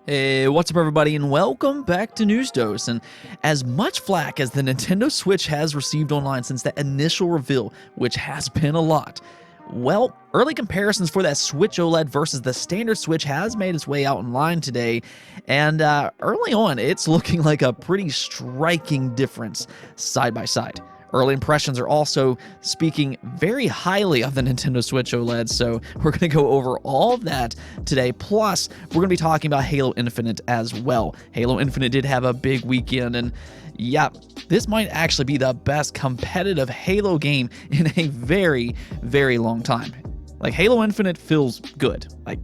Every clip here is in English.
Hey, what's up everybody, and welcome back to News Dose. And as much flack as the Nintendo Switch has received online since that initial reveal, which has been a lot, well, early comparisons for that Switch OLED versus the standard Switch has made its way out online today, and early on, it's looking like a pretty striking difference side by side. Early impressions are also speaking very highly of the Nintendo Switch OLED, so we're going to go over all of that today. Plus, we're going to be talking about Halo Infinite as well. Halo Infinite did have a big weekend, and yeah, this might actually be the best competitive Halo game in a very, very long time. Like, Halo Infinite feels good, like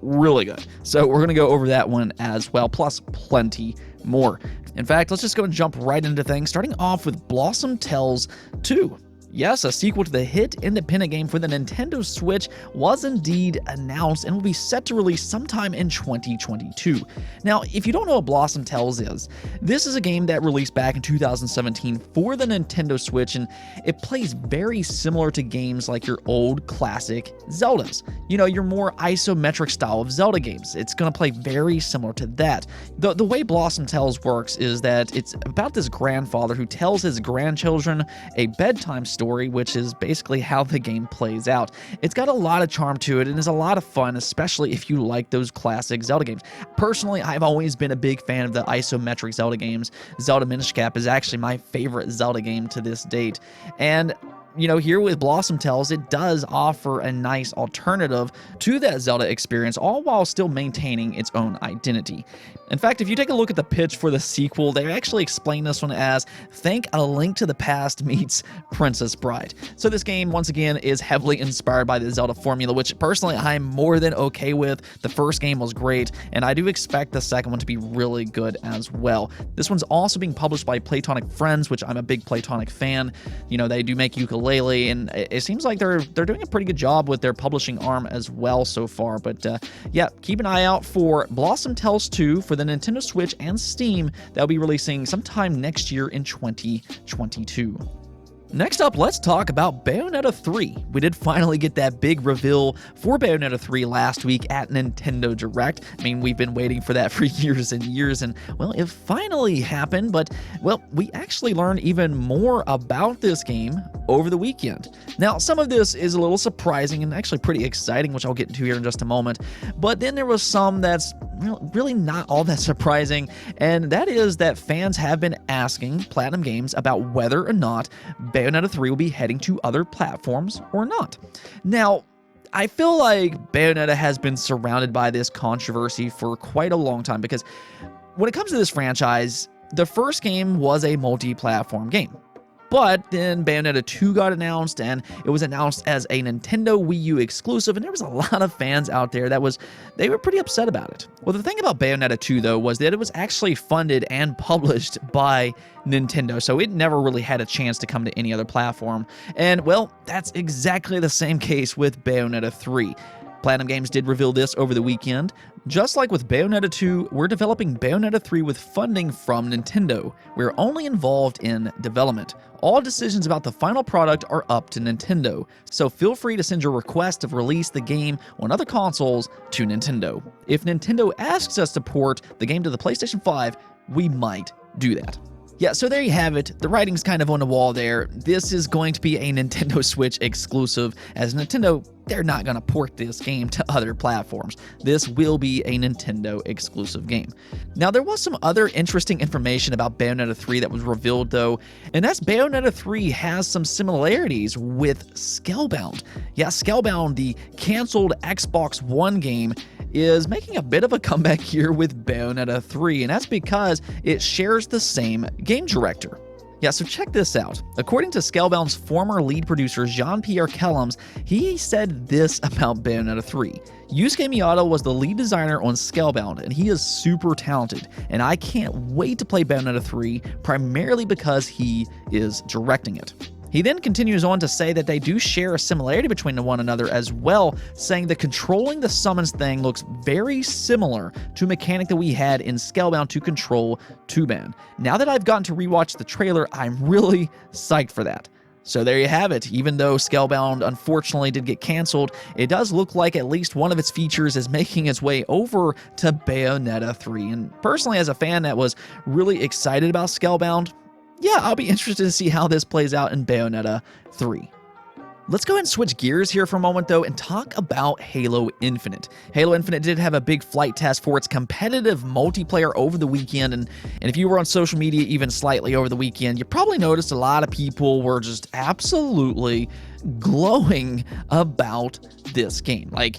really good. So we're going to go over that one as well, plus plenty more. In fact, let's just go and jump right into things, starting off with Blossom Tales 2. Yes, a sequel to the hit independent game for the Nintendo Switch was indeed announced and will be set to release sometime in 2022. Now, if you don't know what Blossom Tales is, this is a game that released back in 2017 for the Nintendo Switch, and it plays very similar to games like your old classic Zeldas. You know, your more isometric style of Zelda games. It's going to play very similar to that. The way Blossom Tales works is that it's about this grandfather who tells his grandchildren a bedtime story, which is basically how the game plays out. It's got a lot of charm to it and is a lot of fun, especially if you like those classic Zelda games. Personally, I've always been a big fan of the isometric Zelda games. Zelda Minish Cap is actually my favorite Zelda game to this date. And you know, here with Blossom Tales, it does offer a nice alternative to that Zelda experience, all while still maintaining its own identity. In fact, if you take a look at the pitch for the sequel, they actually explain this one as "Think A Link to the Past meets Princess Bride." So this game, once again, is heavily inspired by the Zelda formula, which personally I'm more than okay with. The first game was great, and I do expect the second one to be really good as well. This one's also being published by Platonic Friends, which I'm a big Platonic fan. You know, they do make ukulele, and it seems like they're doing a pretty good job with their publishing arm as well so far. But yeah, keep an eye out for Blossom Tales 2 for the Nintendo Switch and Steam. That'll be releasing sometime next year in 2022. Next up, let's talk about Bayonetta 3. We did finally get that big reveal for Bayonetta 3 last week at Nintendo Direct. I mean, we've been waiting for that for years and years, and, well, it finally happened, but, well, we actually learned even more about this game over the weekend. Now, some of this is a little surprising and actually pretty exciting, which I'll get into here in just a moment, but then there was some that's really not all that surprising, and that is that fans have been asking Platinum Games about whether or not Bayonetta 3 will be heading to other platforms or not. Now, I feel like Bayonetta has been surrounded by this controversy for quite a long time, because when it comes to this franchise, the first game was a multi-platform game. But then Bayonetta 2 got announced, and it was announced as a Nintendo Wii U exclusive, and there was a lot of fans out there they were pretty upset about it. Well, the thing about Bayonetta 2, though, was that it was actually funded and published by Nintendo, so it never really had a chance to come to any other platform. And, well, that's exactly the same case with Bayonetta 3. Platinum Games did reveal this over the weekend. Just like with Bayonetta 2, we're developing Bayonetta 3 with funding from Nintendo. We're only involved in development. All decisions about the final product are up to Nintendo, so feel free to send your request to release the game on other consoles to Nintendo. If Nintendo asks us to port the game to the PlayStation 5, we might do that. Yeah, so there you have it. The writing's kind of on the wall there. This is going to be a Nintendo Switch exclusive, as Nintendo, they're not going to port this game to other platforms. This will be a Nintendo exclusive game. Now, there was some other interesting information about Bayonetta 3 that was revealed, though, and that's Bayonetta 3 has some similarities with Scalebound. Yeah, Scalebound, the canceled Xbox One game, is making a bit of a comeback here with Bayonetta 3, and that's because it shares the same game director. Yeah, so check this out. According to Scalebound's former lead producer Jean-Pierre Kellums, he said this about Bayonetta 3. Yusuke Miyata was the lead designer on Scalebound, and he is super talented, and I can't wait to play Bayonetta 3, primarily because he is directing it. He then continues on to say that they do share a similarity between one another as well, saying that controlling the summons thing looks very similar to a mechanic that we had in Scalebound to control Tuban. Now that I've gotten to rewatch the trailer, I'm really psyched for that. So there you have it. Even though Scalebound unfortunately did get canceled, it does look like at least one of its features is making its way over to Bayonetta 3. And personally, as a fan that was really excited about Scalebound, yeah, I'll be interested to see how this plays out in Bayonetta 3. Let's go ahead and switch gears here for a moment, though, and talk about Halo Infinite. Halo Infinite did have a big flight test for its competitive multiplayer over the weekend, and if you were on social media even slightly over the weekend, you probably noticed a lot of people were just absolutely glowing about this game. Like,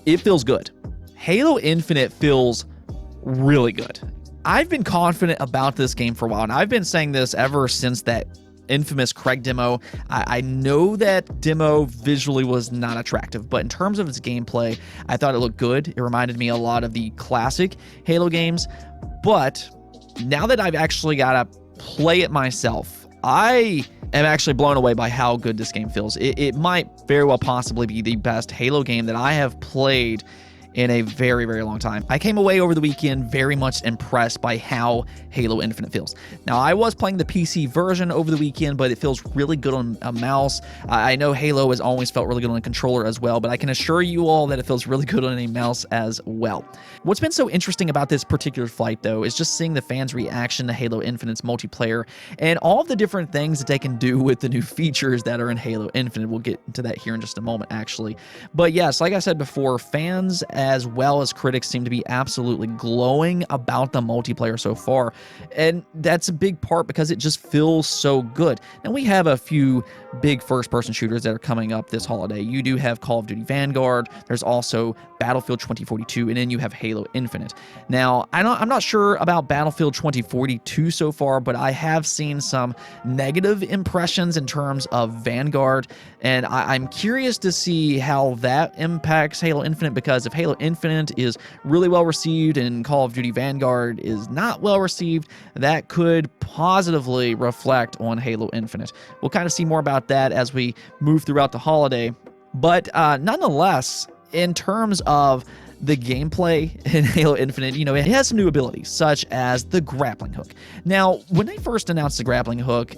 it feels good. Halo Infinite feels really good. I've been confident about this game for a while, and I've been saying this ever since that infamous Craig demo. I know that demo visually was not attractive, but in terms of its gameplay, I thought it looked good. It reminded me a lot of the classic Halo games, but now that I've actually got to play it myself, I am actually blown away by how good this game feels. It might very well possibly be the best Halo game that I have played in a very, very long time. I came away over the weekend very much impressed by how Halo Infinite feels. Now, I was playing the PC version over the weekend, but it feels really good on a mouse. I know Halo has always felt really good on a controller as well, but I can assure you all that it feels really good on a mouse as well. What's been so interesting about this particular flight, though, is just seeing the fans' reaction to Halo Infinite's multiplayer and all of the different things that they can do with the new features that are in Halo Infinite. We'll get into that here in just a moment, actually. But yes, like I said before, fans as well as critics seem to be absolutely glowing about the multiplayer so far, and that's a big part because it just feels so good. Now, we have a few big first-person shooters that are coming up this holiday. You do have Call of Duty Vanguard, there's also Battlefield 2042, and then you have Halo Infinite. Now, I'm not sure about Battlefield 2042 so far, but I have seen some negative impressions in terms of Vanguard, and I'm curious to see how that impacts Halo Infinite, because if Halo Infinite is really well received and Call of Duty Vanguard is not well received, that could positively reflect on Halo Infinite. We'll kind of see more about that as we move throughout the holiday. But nonetheless, in terms of the gameplay in Halo Infinite, you know, it has some new abilities, such as the grappling hook. Now, when they first announced the grappling hook,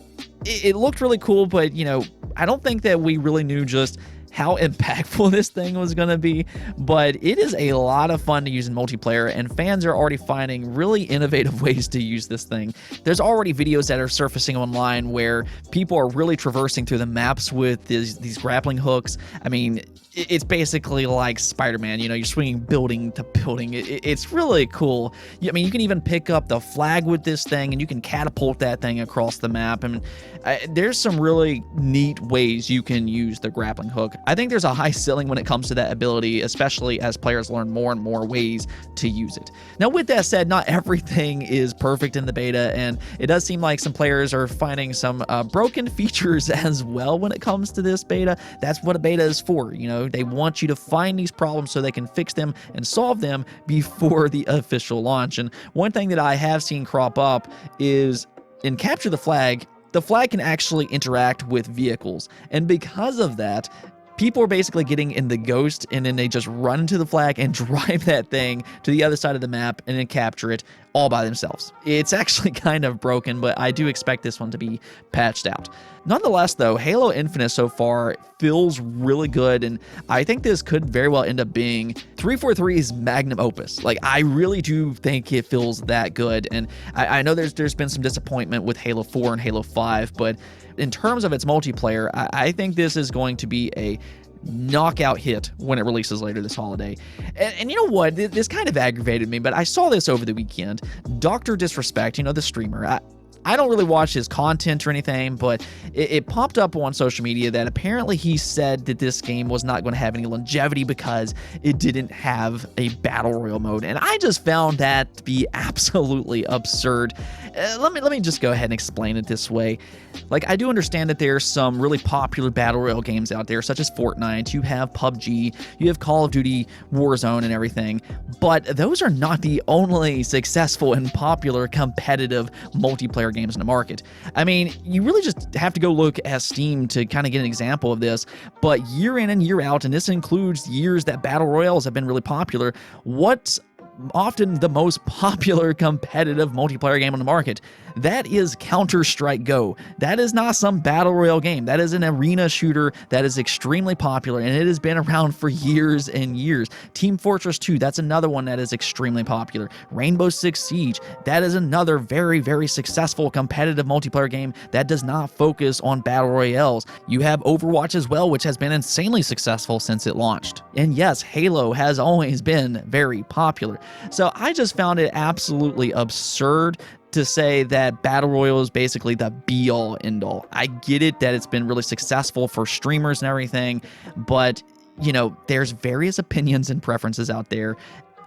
it looked really cool, but, you know, I don't think that we really knew just how impactful this thing was going to be, but it is a lot of fun to use in multiplayer, and fans are already finding really innovative ways to use this thing. There's already videos that are surfacing online where people are really traversing through the maps with these grappling hooks. I mean, it's basically like Spider-Man, you know, you're swinging building to building. It's really cool. I mean, you can even pick up the flag with this thing, and you can catapult that thing across the map. I mean, there's some really neat ways you can use the grappling hook. I think there's a high ceiling when it comes to that ability, especially as players learn more and more ways to use it. Now, with that said, not everything is perfect in the beta, and it does seem like some players are finding some broken features as well when it comes to this beta. That's what a beta is for, you know. They want you to find these problems so they can fix them and solve them before the official launch. And one thing that I have seen crop up is in Capture the Flag can actually interact with vehicles. And because of that, people are basically getting in the Ghost, and then they just run into the flag and drive that thing to the other side of the map and then capture it all by themselves. It's actually kind of broken, but I do expect this one to be patched out. Nonetheless, though, Halo Infinite so far feels really good, and I think this could very well end up being 343's magnum opus. Like, I really do think it feels that good, and I know there's been some disappointment with Halo 4 and Halo 5, but in terms of its multiplayer, I think this is going to be a knockout hit when it releases later this holiday. And you know what? This kind of aggravated me, but I saw this over the weekend. Dr. Disrespect, you know, the streamer, I don't really watch his content or anything, but it popped up on social media that apparently he said that this game was not going to have any longevity because it didn't have a battle royale mode, and I just found that to be absolutely absurd. Let me just go ahead and explain it this way. Like, I do understand that there's some really popular battle royale games out there, such as Fortnite, you have PUBG, you have Call of Duty Warzone and everything, but those are not the only successful and popular competitive multiplayer games in the market. I mean, you really just have to go look at Steam to kind of get an example of this, but year in and year out, and this includes years that battle royales have been really popular, what often the most popular competitive multiplayer game on the market. That is Counter-Strike Go. That is not some battle royale game. That is an arena shooter that is extremely popular, and it has been around for years and years. Team Fortress 2, that's another one that is extremely popular. Rainbow Six Siege, that is another very, very successful competitive multiplayer game that does not focus on battle royales. You have Overwatch as well, which has been insanely successful since it launched. And yes, Halo has always been very popular. So I just found it absolutely absurd to say that Battle Royale is basically the be-all, end-all. I get it that it's been really successful for streamers and everything, but, you know, there's various opinions and preferences out there,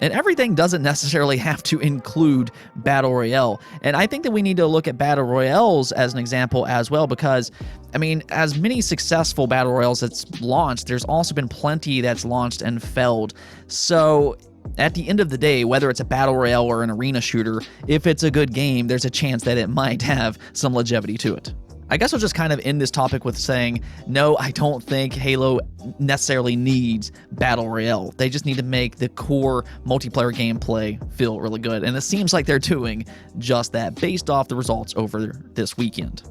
and everything doesn't necessarily have to include Battle Royale. And I think that we need to look at Battle Royales as an example as well, because, I mean, as many successful Battle Royales that's launched, there's also been plenty that's launched and failed. So at the end of the day, whether it's a battle royale or an arena shooter, if it's a good game, there's a chance that it might have some longevity to it. I guess I'll just kind of end this topic with saying, no, I don't think Halo necessarily needs battle royale. They just need to make the core multiplayer gameplay feel really good, and it seems like they're doing just that based off the results over this weekend.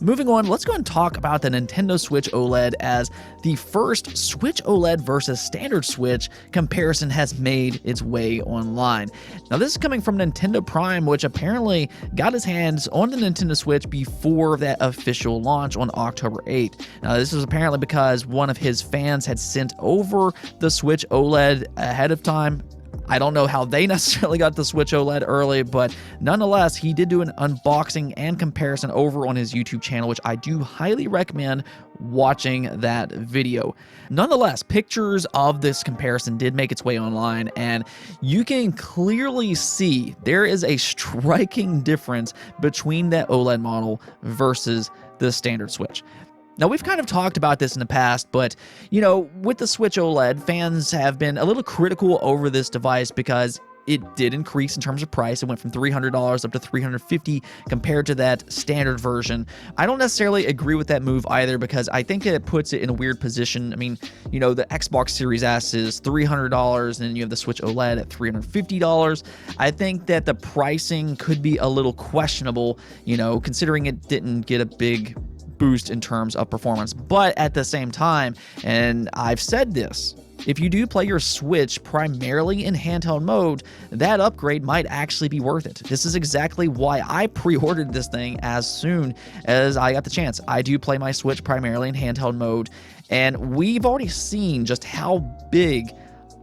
Moving on, let's go and talk about the Nintendo Switch OLED, as the first Switch OLED versus standard Switch comparison has made its way online. Now, this is coming from Nintendo Prime, which apparently got his hands on the Nintendo Switch before that official launch on October 8th. Now, this is apparently because one of his fans had sent over the Switch OLED ahead of time. I don't know how they necessarily got the Switch OLED early, but nonetheless, he did do an unboxing and comparison over on his YouTube channel, which I do highly recommend watching that video. Nonetheless, pictures of this comparison did make its way online, and you can clearly see there is a striking difference between that OLED model versus the standard Switch. Now, we've kind of talked about this in the past, but, you know, with the Switch OLED, fans have been a little critical over this device because it did increase in terms of price. It went from $300 up to $350 compared to that standard version. I don't necessarily agree with that move either, because I think that it puts it in a weird position. I mean, you know, the Xbox Series S is $300, and you have the Switch OLED at $350. I think that the pricing could be a little questionable, you know, considering it didn't get a big boost in terms of performance. But at the same time, and I've said this, if you do play your Switch primarily in handheld mode, that upgrade might actually be worth it. This is exactly why I pre-ordered this thing as soon as I got the chance. I do play my Switch primarily in handheld mode, and we've already seen just how big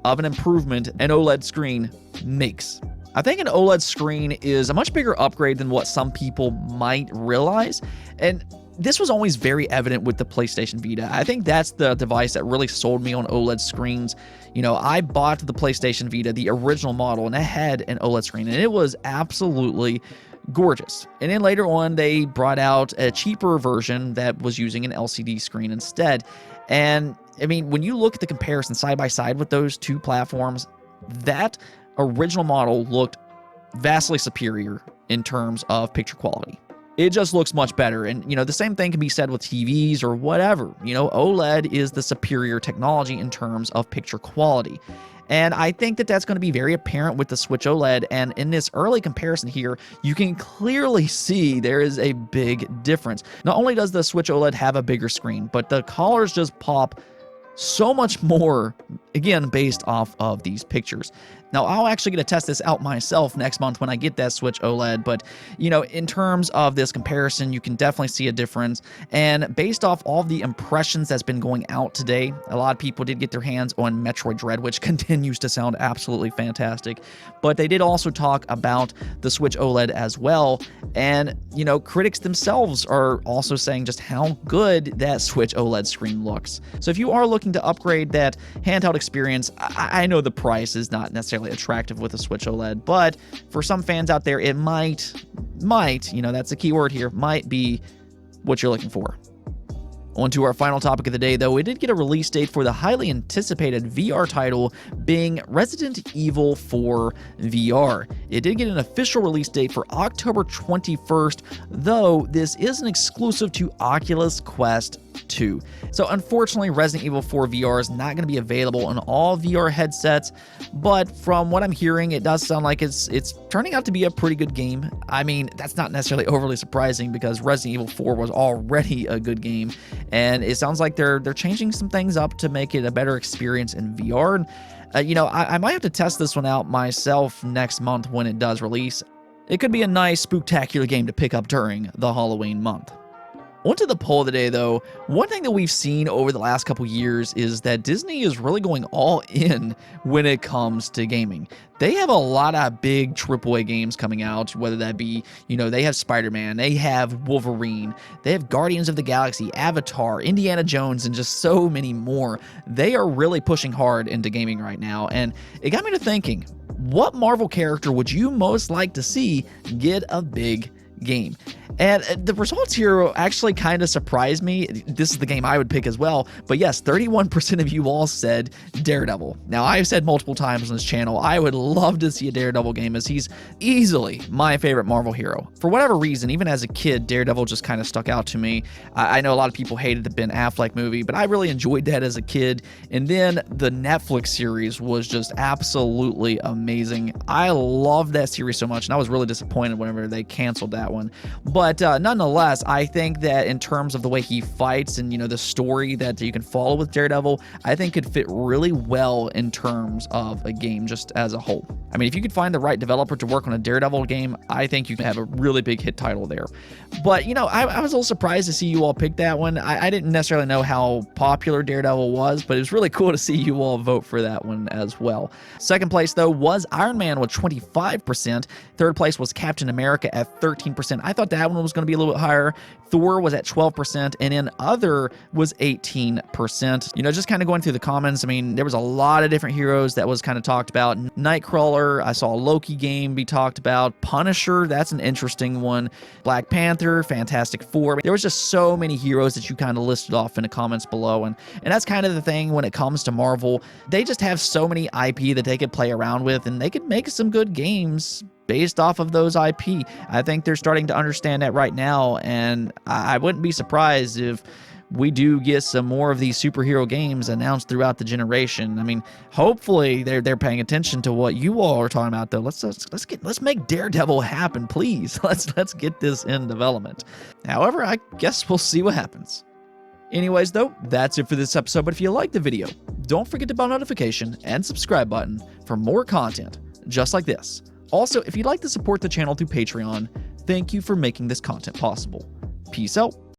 of an improvement an OLED screen makes. I think an OLED screen is a much bigger upgrade than what some people might realize, and this was always very evident with the PlayStation Vita. I think that's the device that really sold me on OLED screens. You know, I bought the PlayStation Vita, the original model, and it had an OLED screen, and it was absolutely gorgeous. And then later on, they brought out a cheaper version that was using an LCD screen instead. And I mean, when you look at the comparison side by side with those two platforms, that original model looked vastly superior in terms of picture quality. It just looks much better. And, you know, the same thing can be said with TVs or whatever. You know, OLED is the superior technology in terms of picture quality. And I think that that's going to be very apparent with the Switch OLED. And in this early comparison here, you can clearly see there is a big difference. Not only does the Switch OLED have a bigger screen, but the colors just pop so much more, again, based off of these pictures. Now, I'll actually get to test this out myself next month when I get that Switch OLED, but, you know, in terms of this comparison, you can definitely see a difference. And based off all the impressions that's been going out today, a lot of people did get their hands on Metroid Dread, which continues to sound absolutely fantastic. But they did also talk about the Switch OLED as well. And, you know, critics themselves are also saying just how good that Switch OLED screen looks. So if you are looking to upgrade that handheld experience, I know the price is not necessarily attractive with a Switch OLED, but for some fans out there, it might, you know, that's the key word here, might be what you're looking for. On to our final topic of the day, though. We did get a release date for the highly anticipated VR title, being Resident Evil 4 VR. It did get an official release date for October 21st, though this is an exclusive to Oculus Quest 2. So unfortunately, Resident Evil 4 VR is not going to be available on all VR headsets, but from what I'm hearing, it does sound like it's turning out to be a pretty good game. I mean, that's not necessarily overly surprising because Resident Evil 4 was already a good game, and it sounds like they're changing some things up to make it a better experience in VR. I might have to test this one out myself next month when it does release. It could be a nice, spooktacular game to pick up during the Halloween month. On to the poll of the day, though. One thing that we've seen over the last couple years is that Disney is really going all in when it comes to gaming. They have a lot of big AAA games coming out, whether that be, they have Spider-Man, they have Wolverine, they have Guardians of the Galaxy, Avatar, Indiana Jones, and just so many more. They are really pushing hard into gaming right now, and it got me to thinking, what Marvel character would you most like to see get a big game? And the results here actually kind of surprised me. This is the game I would pick as well. But yes, 31% of you all said Daredevil. Now, I've said multiple times on this channel, I would love to see a Daredevil game, as he's easily my favorite Marvel hero. For whatever reason, even as a kid, Daredevil just kind of stuck out to me. I know a lot of people hated the Ben Affleck movie, but I really enjoyed that as a kid. And then the Netflix series was just absolutely amazing. I loved that series so much, and I was really disappointed whenever they canceled that one. But nonetheless, I think that in terms of the way he fights and, the story that you can follow with Daredevil, I think could fit really well in terms of a game just as a whole. I mean, if you could find the right developer to work on a Daredevil game, I think you can have a really big hit title there. But, I was a little surprised to see you all pick that one. I didn't necessarily know how popular Daredevil was, but it was really cool to see you all vote for that one as well. Second place, though, was Iron Man with 25%. Third place was Captain America at 13%. I thought that one was going to be a little bit higher. Thor was at 12%, and then other was 18%. Just kind of going through the comments, I mean, there was a lot of different heroes that was kind of talked about. Nightcrawler, I saw a Loki game be talked about. Punisher, that's an interesting one. Black Panther, Fantastic Four. There was just so many heroes that you kind of listed off in the comments below, and that's kind of the thing when it comes to Marvel. They just have so many IP that they could play around with, and they could make some good games based off of those IP. I think they're starting to understand that right now, and I wouldn't be surprised if we do get some more of these superhero games announced throughout the generation. I mean, hopefully they're paying attention to what you all are talking about, though. Let's make Daredevil happen, please. Let's get this in development. However, I guess we'll see what happens. Anyways, though, that's it for this episode. But if you liked the video, don't forget the bell notification and subscribe button for more content just like this. Also, if you'd like to support the channel through Patreon, thank you for making this content possible. Peace out.